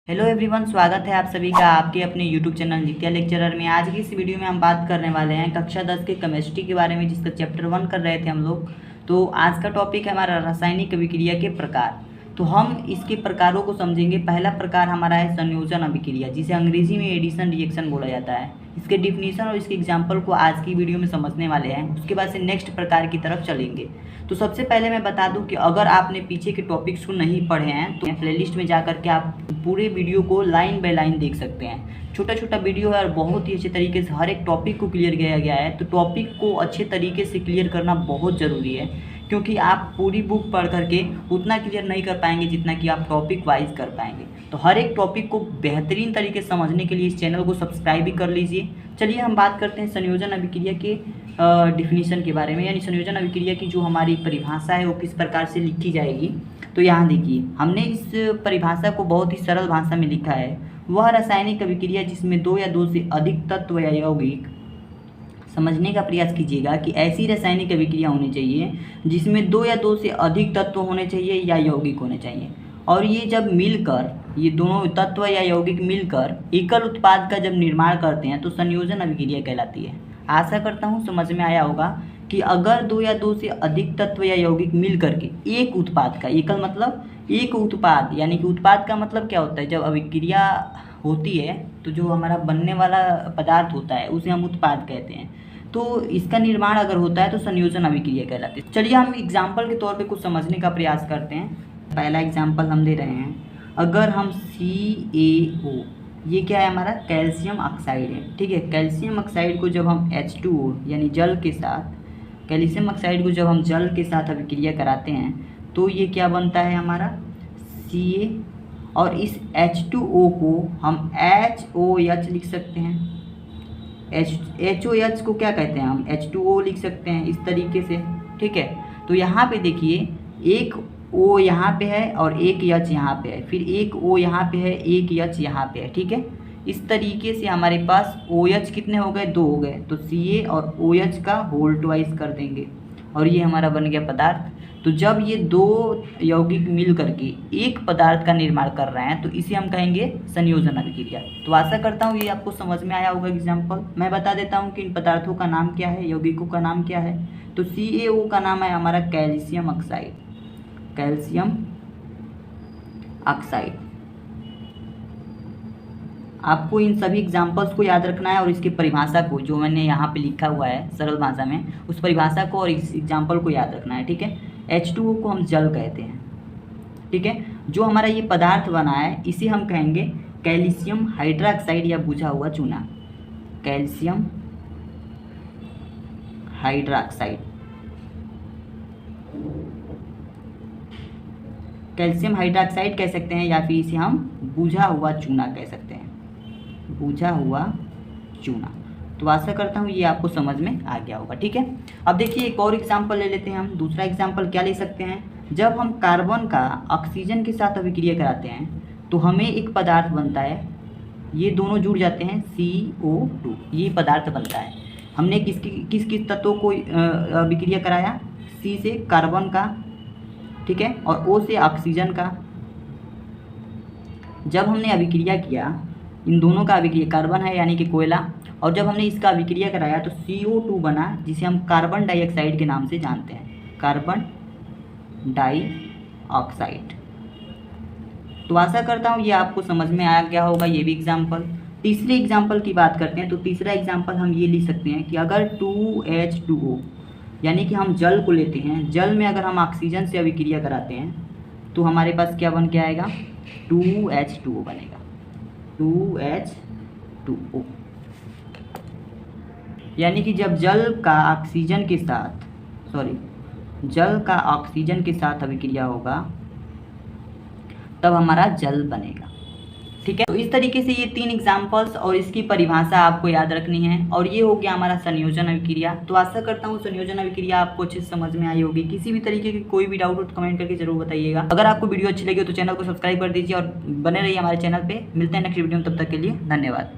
Hello everyone, स्वागत है आप सभी का आपके अपने यूट्यूब चैनल जित्या लेक्चरर में। आज की इस वीडियो में हम बात करने वाले हैं कक्षा 10 के केमिस्ट्री के बारे में, जिसका चैप्टर 1 कर रहे थे हम लोग। तो आज का टॉपिक है हमारा रासायनिक अभिक्रिया के प्रकार। तो हम इसके प्रकारों को समझेंगे। पहला प्रकार हमारा है संयोजन अभिक्रिया, जिसे अंग्रेजी में एडिशन रिएक्शन बोला जाता है। इसके डिफिनीशन और इसके एग्जाम्पल को आज की वीडियो में समझने वाले हैं। उसके बाद से नेक्स्ट प्रकार की तरफ चलेंगे। तो सबसे पहले मैं बता दूं कि अगर आपने पीछे के टॉपिक्स को नहीं पढ़े हैं तो प्लेलिस्ट में जाकर के आप पूरे वीडियो को लाइन बाय लाइन देख सकते हैं। छोटा छोटा वीडियो है और बहुत ही अच्छे तरीके से हर एक टॉपिक को क्लियर किया गया है। तो टॉपिक को अच्छे तरीके से क्लियर करना बहुत ज़रूरी है, क्योंकि आप पूरी बुक पढ़ करके उतना क्लियर नहीं कर पाएंगे जितना कि आप टॉपिक वाइज कर पाएंगे। तो हर एक टॉपिक को बेहतरीन तरीके से समझने के लिए इस चैनल को सब्सक्राइब भी कर लीजिए। चलिए हम बात करते हैं संयोजन अभिक्रिया के डिफिनीशन के बारे में, यानी संयोजन अभिक्रिया की जो हमारी परिभाषा है वो किस प्रकार से लिखी जाएगी। तो यहाँ देखिए, हमने इस परिभाषा को बहुत ही सरल भाषा में लिखा है। वह रासायनिक अभिक्रिया जिसमें दो या दो से अधिक तत्व या यौगिक, समझने का प्रयास कीजिएगा कि ऐसी रासायनिक अभिक्रिया होनी चाहिए जिसमें दो या दो से अधिक तत्व होने चाहिए या यौगिक होने चाहिए, और ये जब मिलकर, ये दोनों तत्व या यौगिक मिलकर एकल उत्पाद का जब निर्माण करते हैं तो संयोजन अभिक्रिया कहलाती है। आशा करता हूँ समझ में आया होगा कि अगर दो या दो से अधिक तत्व या यौगिक मिल करके एक उत्पाद का, एकल मतलब एक उत्पाद, यानी कि उत्पाद का मतलब क्या होता है, जब अभिक्रिया होती है तो जो हमारा बनने वाला पदार्थ होता है उसे हम उत्पाद कहते हैं। तो इसका निर्माण अगर होता है तो संयोजन अभिक्रिया कहलाती है। चलिए हम एग्जाम्पल के तौर पे कुछ समझने का प्रयास करते हैं। पहला एग्जाम्पल हम दे रहे हैं, अगर हम CaO, ये क्या है हमारा कैल्शियम ऑक्साइड है, ठीक है। कैल्शियम ऑक्साइड को जब हम H2O यानी जल के साथ, कैल्शियम ऑक्साइड को जब हम जल के साथ अभिक्रिया कराते हैं तो ये क्या बनता है हमारा Ca, और इस H2O को हम HOH लिख सकते हैं। HOH को क्या कहते हैं हम H2O लिख सकते हैं इस तरीके से, ठीक है। तो यहाँ पे देखिए, एक O यहाँ पे है और एक H यहाँ पे है, फिर एक O यहाँ पे है, एक H यहाँ पे है, ठीक है। इस तरीके से हमारे पास OH कितने हो गए, दो हो गए। तो Ca और OH का होल ट्वाइस कर देंगे और ये हमारा बन गया पदार्थ। तो जब ये दो यौगिक मिल करके एक पदार्थ का निर्माण कर रहे हैं तो इसे हम कहेंगे संयोजन अभिक्रिया। तो आशा करता हूँ ये आपको समझ में आया होगा। एग्जाम्पल मैं बता देता हूँ कि इन पदार्थों का नाम क्या है, यौगिकों का नाम क्या है। तो CaO का नाम है हमारा कैल्शियम ऑक्साइड, कैल्शियम ऑक्साइड। आपको इन सभी एग्जाम्पल्स को याद रखना है और इसकी परिभाषा को, जो मैंने यहाँ पे लिखा हुआ है सरल भाषा में, उस परिभाषा को और इस एग्जाम्पल को याद रखना है, ठीक है। H2O को हम जल कहते हैं, ठीक है। जो हमारा ये पदार्थ बना है इसे हम कहेंगे कैल्शियम हाइड्रोक्साइड या बुझा हुआ चूना, कैल्शियम हाइड्रोक्साइड। कैल्शियम हाइड्रोक्साइड कह सकते हैं या फिर इसे हम बुझा हुआ चूना कह सकते हैं, बुझा हुआ चूना। तो आशा करता हूँ ये आपको समझ में आ गया होगा, ठीक है। अब देखिए एक और एग्जाम्पल ले लेते हैं हम। दूसरा एग्जाम्पल क्या ले सकते हैं, जब हम कार्बन का ऑक्सीजन के साथ अभिक्रिया कराते हैं तो हमें एक पदार्थ बनता है, ये दोनों जुड़ जाते हैं CO2, ये पदार्थ बनता है। हमने किस किस तत्वों को अभिक्रिया कराया, C से कार्बन का, ठीक है, और O से ऑक्सीजन का। जब हमने अभिक्रिया किया, इन दोनों का अभिक्रिया, कार्बन है यानी कि कोयला, और जब हमने इसका अभिक्रिया कराया तो CO2 बना, जिसे हम कार्बन डाइऑक्साइड के नाम से जानते हैं, कार्बन डाइऑक्साइड। तो आशा करता हूँ ये आपको समझ में आ गया होगा ये भी एग्जाम्पल। तीसरे एग्जाम्पल की बात करते हैं। तो तीसरा एग्जाम्पल हम ये लिख सकते हैं कि अगर 2H2O, यानी कि हम जल को लेते हैं, जल में अगर हम ऑक्सीजन से अभिक्रिया कराते हैं तो हमारे पास क्या बन के आएगा, 2H2O बनेगा, 2H2O। यानी कि जब जल का ऑक्सीजन के साथ अभिक्रिया होगा तब हमारा जल बनेगा, ठीक है। तो इस तरीके से ये तीन एग्जाम्पल्स और इसकी परिभाषा आपको याद रखनी है, और ये हो गया हमारा संयोजन अभिक्रिया। तो आशा करता हूँ संयोजन अभिक्रिया आपको अच्छे से समझ में आई होगी। किसी भी तरीके की कोई भी डाउट हो तो कमेंट करके जरूर बताइएगा। अगर आपको वीडियो अच्छी लगी हो तो चैनल को सब्सक्राइब कर दीजिए और बने रहिए हमारे चैनल पे। मिलते हैं नेक्स्ट वीडियो में, तब तक के लिए धन्यवाद।